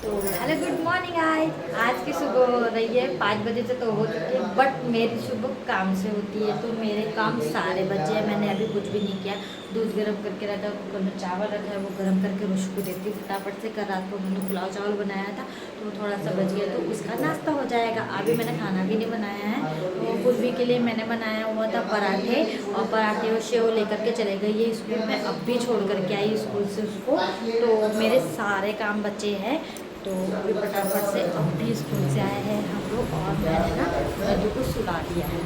तो hello good morning guys. आज की सुबह हो रही है 5 बजे से तो हो चुकी है, बट मेरी सुबह काम से होती है तो मेरे काम सारे बचे हैं। मैंने अभी कुछ भी नहीं किया। दूध गर्म करके रखा, कुकर में चावल रखा है, वो गर्म करके रोशू को देती हूँ फटाफट से। कल रात को मैंने पुलाव चावल बनाया था तो वो थोड़ा सा बच गया तो उसका नाश्ता हो जाएगा। अभी मैंने खाना भी नहीं बनाया है। तो पूर्वी के लिए मैंने बनाया हुआ था पराठे, और पराठे और सेव लेकर के चले गई है स्कूल में। अब भी छोड़ करके आई स्कूल से उसको। तो मेरे सारे काम बचे हैं। तो अभी फटाफट से अब भी स्कूल से आए हैं हम लोग, और मैंने ना दद्दू को सुला दिया है।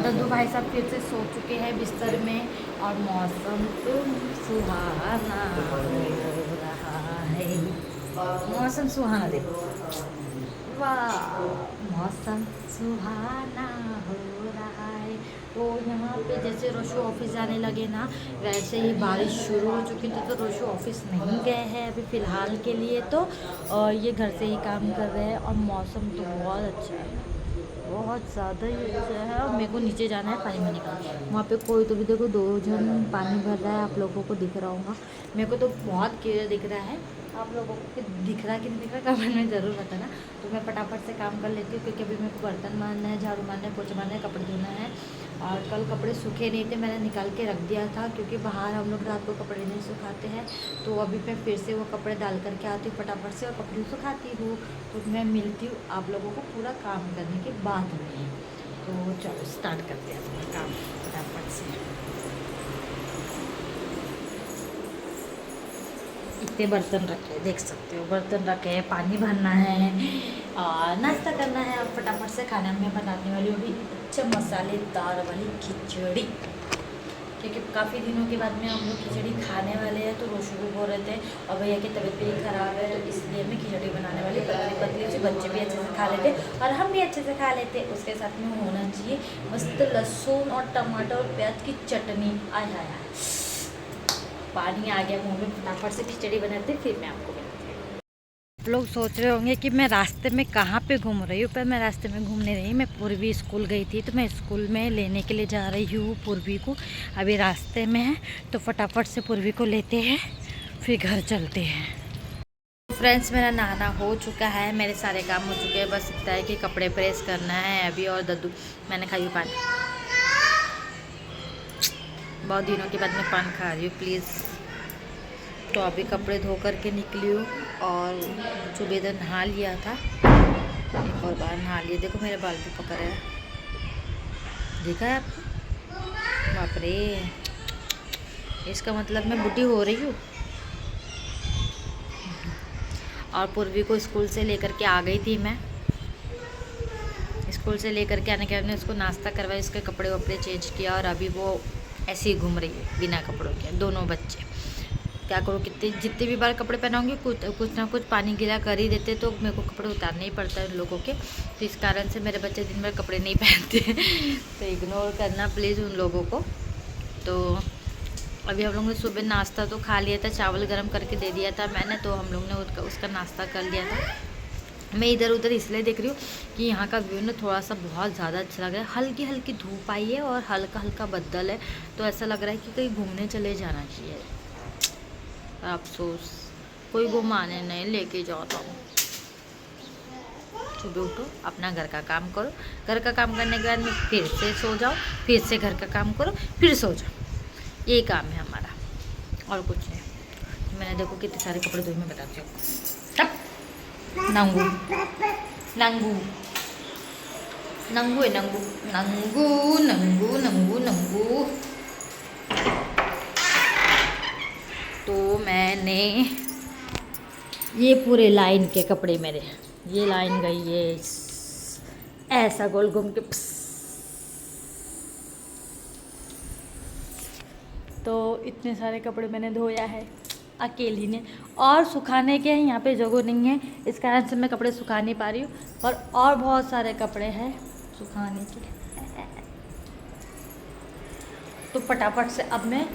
दद्दू भाई साहब फिर से सो चुके हैं बिस्तर में, और मौसम तो सुहाना हो रहा है। मौसम सुहाना देखो, वाह मौसम सुहाना हो रहा है। तो यहाँ पे जैसे रोशू ऑफिस जाने लगे ना, वैसे ही बारिश शुरू हो चुकी थी तो रोशू ऑफिस नहीं गए हैं अभी फ़िलहाल के लिए। तो ये घर से ही काम कर रहे हैं, और मौसम तो बहुत अच्छा है, बहुत ज़्यादा ही अच्छा है। और मेरे को नीचे जाना है पानी में निकाल, वहाँ पे कोई तो भी देखो 2 जन पानी भर रहा है, आप लोगों को दिख रहा होगा। मेरे को तो बहुत क्लियर दिख रहा है, आप लोगों को दिख रहा है कि नहीं दिख रहा कमेंट में ज़रूर बताना। तो मैं फटाफट से काम कर लेती हूँ, क्योंकि अभी मेरे को बर्तन मारना है, झाड़ू मारना है, पोछा मारना है, कपड़े धोना है। और कल कपड़े सूखे नहीं थे, मैंने निकाल के रख दिया था, क्योंकि बाहर हम लोग रात को कपड़े नहीं सुखाते हैं। तो अभी मैं फिर से वो कपड़े डाल करके आती हूँ फटाफट से, और कपड़े सुखाती हूँ। तो मैं मिलती हूँ आप लोगों को पूरा काम करने के बाद में। तो चलो स्टार्ट करते हैं अपना काम फटाफट से। इतने बर्तन रखे देख सकते हो, बर्तन रखे हैं, पानी भरना है और नाश्ता करना है। और फटाफट से खाना में बनाने वाली होगी अच्छा मसालेदार वाली खिचड़ी, क्योंकि काफ़ी दिनों के बाद में हम लोग खिचड़ी खाने वाले हैं। तो रोशू भी बोल रहे थे और भैया की तबीयत भी खराब है, तो इसलिए मैं खिचड़ी बनाने वाली पतली पतली सी, बच्चे भी अच्छे से खा लेते और हम भी अच्छे से खा लेते। उसके साथ में होना चाहिए मस्त लहसुन और टमाटर और प्याज की चटनी। आय हाय हाय, पानी आ गया मुँह में। फटाफट से खिचड़ी बनाते फिर मैं आपको बताती हूँ। आप लोग सोच रहे होंगे कि मैं रास्ते में कहाँ पे घूम रही हूँ, पर मैं रास्ते में घूमने नहीं, मैं पूर्वी स्कूल गई थी, तो मैं स्कूल में लेने के लिए जा रही हूँ पूर्वी को। अभी रास्ते में है तो फटाफट से पूर्वी को लेते हैं, फिर घर चलते हैं। फ्रेंड्स, मेरा नहाना हो चुका है, मेरे सारे काम हो चुके हैं, बस इतना है कि कपड़े प्रेस करना है अभी। और दद्दू मैंने खाई हूँ पान, बहुत दिनों के बाद मैं पान खा रही हूँ प्लीज़। तो अभी कपड़े धो करके निकली हूँ, और सुबह इधर नहा लिया था, एक और बार नहा लिया। देखो मेरे बाल भी पकड़ है, देखा है आप? बाप रे, इसका मतलब मैं बुढ़ी हो रही हूँ। और पूर्वी को स्कूल से लेकर के आ गई थी मैं। स्कूल से लेकर के आने के बाद में उसको नाश्ता करवाया, उसके कपड़े वपड़े चेंज किया, और अभी वो ऐसे ही घूम रही है बिना कपड़ों के। दोनों बच्चे क्या करूँ, कितने जितने भी बार कपड़े पहनाऊँगी कुछ ना कुछ पानी गिला कर ही देते, तो मेरे को कपड़े उतारने ही पड़ता है उन लोगों के। तो इस कारण से मेरे बच्चे दिन भर कपड़े नहीं पहनते तो इग्नोर करना प्लीज़ उन लोगों को। तो अभी हम लोग ने सुबह नाश्ता तो खा लिया था, चावल गर्म करके दे दिया था मैंने, तो हम लोग ने उसका नाश्ता कर लिया था। मैं इधर उधर इसलिए देख रही हूँ कि यहाँ का व्यू ना थोड़ा सा बहुत ज़्यादा अच्छा लग रहा है। हल्की हल्की धूप आई है और हल्का हल्का बदल है, तो ऐसा लग रहा है कि कहीं घूमने चले जाना चाहिए। अफसोस कोई घुमाने नहीं लेके जाता हूँ। सुबह उठो, अपना घर का काम करो, घर का काम करने के बाद में फिर से सो जाओ, फिर से घर का काम करो, फिर सो जाओ, यही काम है हमारा, और कुछ नहीं। मैंने देखो कितने सारे कपड़े धोए, मैं बताती हूँ। तब नंगू नंगू नंगू है, नंगू नंगू नंगू नंगू नंगू। तो मैंने ये पूरे लाइन के कपड़े मेरे, ये लाइन गई है ऐसा गोल घूम के। तो इतने सारे कपड़े मैंने धोया है अकेली ने, और सुखाने के हैं यहाँ पे जगह नहीं है, इस कारण से मैं कपड़े सुखा नहीं पा रही हूँ। और बहुत सारे कपड़े हैं सुखाने के। तो फटाफट से अब मैं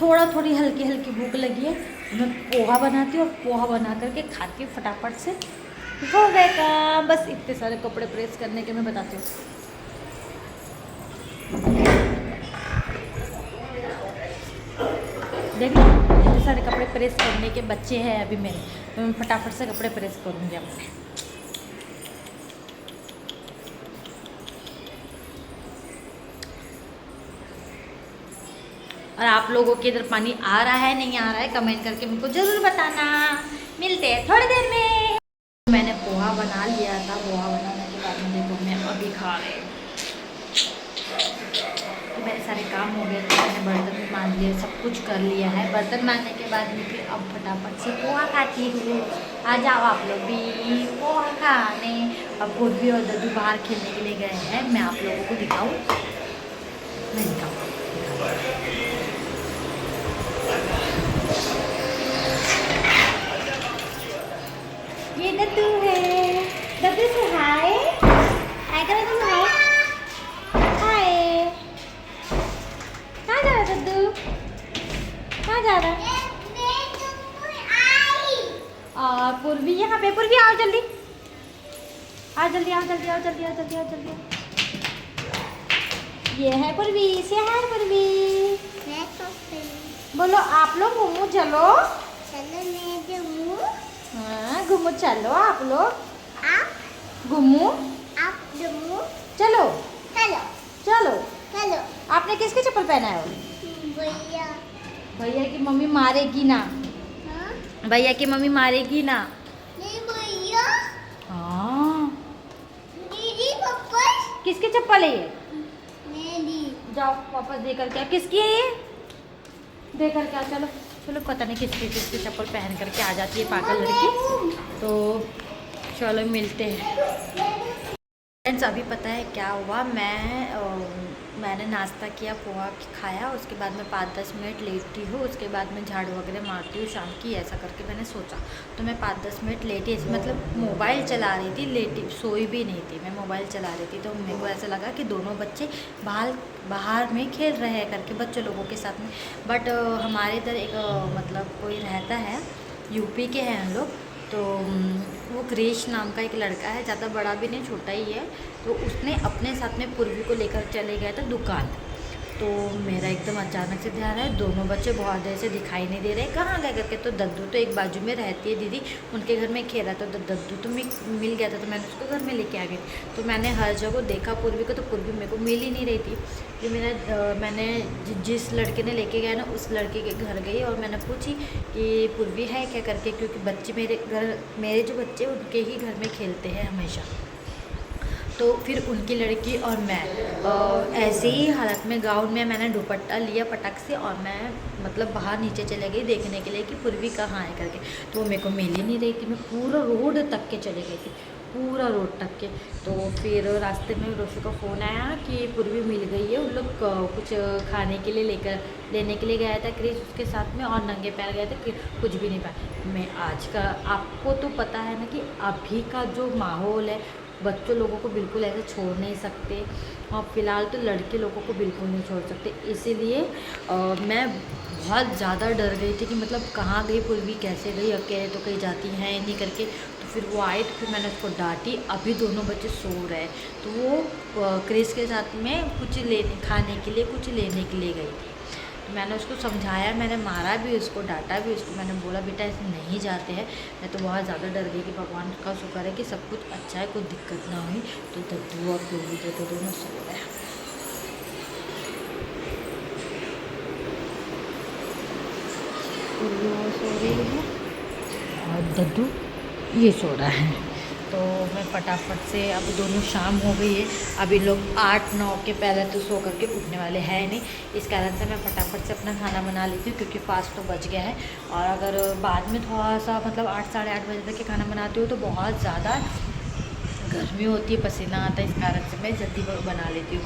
थोड़ी हल्की हल्की भूख लगी है, मैं पोहा बनाती हूँ, और पोहा बना करके खाती हूँ फटाफट से। हो गए काम, बस इतने सारे कपड़े प्रेस करने के मैं बताती हूँ। देख लो इतने सारे कपड़े प्रेस करने के बच्चे हैं अभी मेरे, तो मैं फटाफट से कपड़े प्रेस करूँगी अपने। और आप लोगों के इधर पानी आ रहा है नहीं आ रहा है कमेंट करके मुझको ज़रूर बताना। मिलते हैं थोड़ी देर में। मैंने पोहा बना लिया था, पोहा बनाने के बाद में देखो मैं अभी खा रही हूँ। तो मेरे सारे काम हो गए थे, मैंने बर्तन भी मांज लिए, सब कुछ कर लिया है। बर्तन मांजने के बाद में फिर अब फटाफट से पोहा खाती हूँ। आ जाओ आप लोग भी पोहा खाने। अब पूर्वी और दद्दू बाहर खेलने के लिए गए हैं, मैं आप लोगों को दिखाऊँ, मैं दिखाऊँ। ये दद्दू है, दद्दू से हाय, हाय करो तुम, हाय हाय। कहाँ जा रहा दद्दू, कहाँ जा रहा? और पूर्वी यहाँ पे, पूर्वी आओ जल्दी, आओ जल्दी, आओ जल्दी, आओ जल्दी, आओ जल्दी, आओ जल्दी। ये है पूर्वी, से हाय पूर्वी। बोलो आप लोग घूमो चलो। चलो मैं घूमू। हाँ घूमो चलो आप लोग। आप घूमू, आप घूमू। चलो चलो चलो चलो। आपने किसके चप्पल पहना है? भैया। भैया की मम्मी मारेगी ना? हाँ? भैया की मम्मी मारेगी ना? नहीं भैया। हाँ। दीदी पापा। किसके चप्पल है ये? मेरी। जाओ वापस देकर क्या, किसकी है ये? देकर क्या, चलो चलो, पता नहीं किसकी किसकी चप्पल पहन करके आ जाती है पागल लड़की। तो चलो मिलते हैं फ्रेंड्स। अभी पता है क्या हुआ, मैंने नाश्ता किया, पोहा खाया, उसके बाद में 5-10 मिनट लेटती हूँ, उसके बाद में झाड़ू वगैरह मारती हूँ शाम की, ऐसा करके मैंने सोचा। तो मैं 5-10 मिनट लेटी, मतलब मोबाइल चला रही थी, लेटी सोई भी नहीं थी, मैं मोबाइल चला रही थी। तो मेरे को ऐसा लगा कि दोनों बच्चे बाहर में खेल रहे हैं करके, बच्चों लोगों के साथ में। बट हमारे इधर एक मतलब कोई रहता है, यूपी के हैं हम लोग, तो वो क्रिश नाम का एक लड़का है, ज़्यादा बड़ा भी नहीं, छोटा ही है। तो उसने अपने साथ में पूर्वी को लेकर चले गया था दुकान। तो मेरा एकदम अचानक से ध्यान है, दोनों बच्चे बहुत देर से दिखाई नहीं दे रहे, कहाँ गए करके। तो दद्दू तो एक बाजू में रहती है दीदी, उनके घर में खेल रहा था, तो दद्दू तो मिल गया था, तो मैंने उसको घर में लेके आ गई। तो मैंने हर जगह देखा पूर्वी को, तो पूर्वी मेरे को मिल ही नहीं रही थी। फिर मैंने जिस लड़के ने लेके गया ना, उस लड़के के घर गई और मैंने पूछी कि पूर्वी है क्या करके, क्योंकि बच्चे मेरे जो बच्चे उनके ही घर में खेलते हैं हमेशा। तो फिर उनकी लड़की और मैं ऐसे ही हालत में गाउन में मैंने दुपट्टा लिया पटक से, और मैं मतलब बाहर नीचे चले गई देखने के लिए कि पूर्वी कहाँ है करके। तो वो मेरे को मिल ही नहीं रही थी, मैं पूरा रोड तक के चले गई थी, पूरा रोड तक के। तो फिर रास्ते में रोशू का फ़ोन आया कि पूर्वी मिल गई है, उन लोग कुछ खाने के लिए लेने के लिए गया था क्रिश उसके साथ में, और नंगे पैर गए थे, कुछ भी नहीं पाया। मैं आज का आपको तो पता है ना कि अभी का जो माहौल है, बच्चों लोगों को बिल्कुल ऐसे छोड़ नहीं सकते, और फ़िलहाल तो लड़के लोगों को बिल्कुल नहीं छोड़ सकते। इसीलिए मैं बहुत ज़्यादा डर गई थी कि मतलब कहाँ गई पूर्वी, कैसे गई, अकेले तो कहीं जाती हैं नहीं करके। तो फिर वो आई, तो फिर मैंने उसको डांटी। अभी दोनों बच्चे सो रहे हैं, तो वो क्रिश के साथ में खाने के लिए कुछ लेने के लिए गई थी। तो मैंने उसको समझाया, मैंने मारा भी उसको, डांटा भी उसको, मैंने बोला बेटा ऐसे नहीं जाते हैं। मैं तो बहुत ज़्यादा डर गई कि भगवान का शुक्र है कि सब कुछ अच्छा है, कोई दिक्कत ना हुई। तो दद्दू और पूर्वी तो दोनों सो रहे हैं। पूर्वी वो सो रही है और दद्दू ये सो रहा है। तो मैं फटाफट से, अब दोनों शाम हो गई है, अभी लोग 8-9 के पहले तो सो करके उठने वाले हैं नहीं, इस कारण से मैं फटाफट से अपना खाना बना लेती हूँ, क्योंकि फास्ट तो बच गया है। और अगर बाद में थोड़ा सा मतलब 8-8:30 बजे तक के खाना बनाती हूँ तो बहुत ज़्यादा गर्मी होती है, पसीना आता है, इस कारण से मैं जल्दी बना लेती हूँ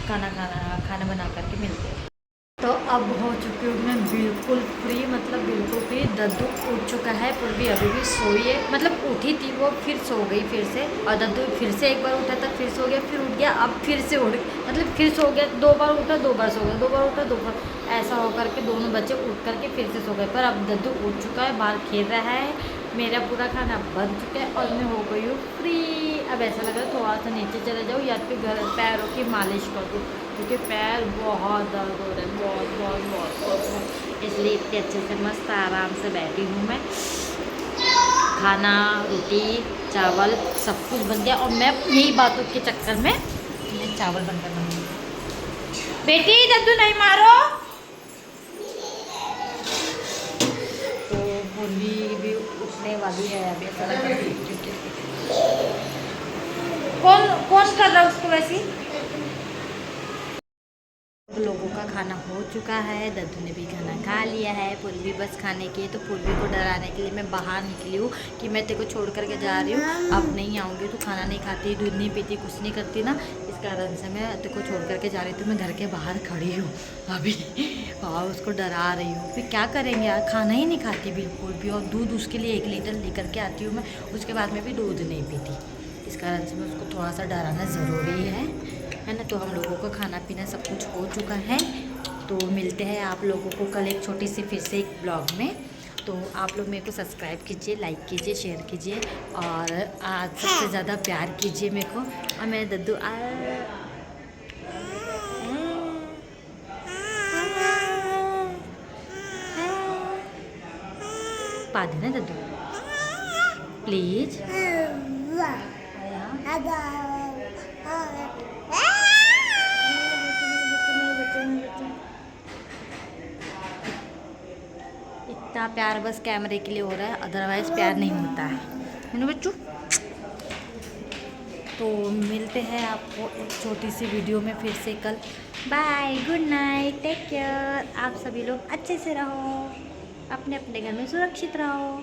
खाना बना करके मिलते हैं। तो अब हो चुकी हूँ मैं बिल्कुल फ्री, मतलब बिल्कुल फ्री। दद्दू उठ चुका है, पूर्वी अभी भी सोई है, मतलब उठी थी वो, फिर सो गई फिर से। और दद्दू फिर से एक बार उठा था, फिर सो गया, फिर उठ गया, अब फिर से मतलब फिर सो गया, 2 बार उठा 2 बार सो गया, 2 बार उठा 2 बार, ऐसा हो करके दोनों बच्चे उठ करके फिर से सो गए। पर अब दद्दू उठ चुका है, बाहर खेल रहा है, मेरा पूरा खाना बन चुका है और मैं हो गई हूँ फ्री। अब ऐसा लग रहा है थोड़ा सा नीचे चले जाऊँ या फिर पैरों की मालिश कर दूँ, क्योंकि पैर बहुत दर्द हो रहा है, बहुत बहुत बहुत बहुत। इसलिए इतने अच्छे से मस्त आराम से बैठी हूँ मैं। खाना, रोटी, चावल सब कुछ बन गया और मैं यही बातों के चक्कर में मैं चावल बनकर बनाऊँगी। बेटी दद्दू नहीं मारो। तो पूर्वी भी उठने वाली है अभी, ऐसा लग रहा है। कौन कौन कर रहा है उसको वैसे? लोगों का खाना हो चुका है, दद्दू ने भी खाना खा लिया है, पूर्वी बस खाने की है। तो पूर्वी को डराने के लिए मैं बाहर निकली हूँ कि मैं तेरे को छोड़ करके जा रही हूँ, अब नहीं आऊँगी। तो खाना नहीं खाती, दूध नहीं पीती, कुछ नहीं करती ना, इस कारण से मैं तेरे को छोड़ करके जा रही थी। मैं घर के बाहर खड़ी हूँ अभी और उसको डरा रही हूँ। फिर क्या करेंगे यार, खाना ही नहीं खाती बिल्कुल भी, और दूध उसके लिए 1 लीटर लेकर के आती हूँ मैं, उसके बाद में भी दूध नहीं पीती। इस कारण से मैं उसको थोड़ा सा डराना ज़रूरी है ना। तो हम लोगों का खाना पीना सब कुछ हो चुका है। तो मिलते हैं आप लोगों को कल एक छोटी सी फिर से एक ब्लॉग में। तो आप लोग मेरे को सब्सक्राइब कीजिए, लाइक कीजिए, शेयर कीजिए और आज सबसे ज़्यादा प्यार कीजिए मेरे को। और मेरे दद्दू पा देना दद्दू प्लीज़। इतना प्यार बस कैमरे के लिए हो रहा है, अदरवाइज प्यार नहीं होता है ना बच्चों। तो मिलते हैं आपको एक छोटी सी वीडियो में फिर से कल। Bye, good night, take care. आप सभी लोग अच्छे से रहो, अपने अपने घर में सुरक्षित रहो।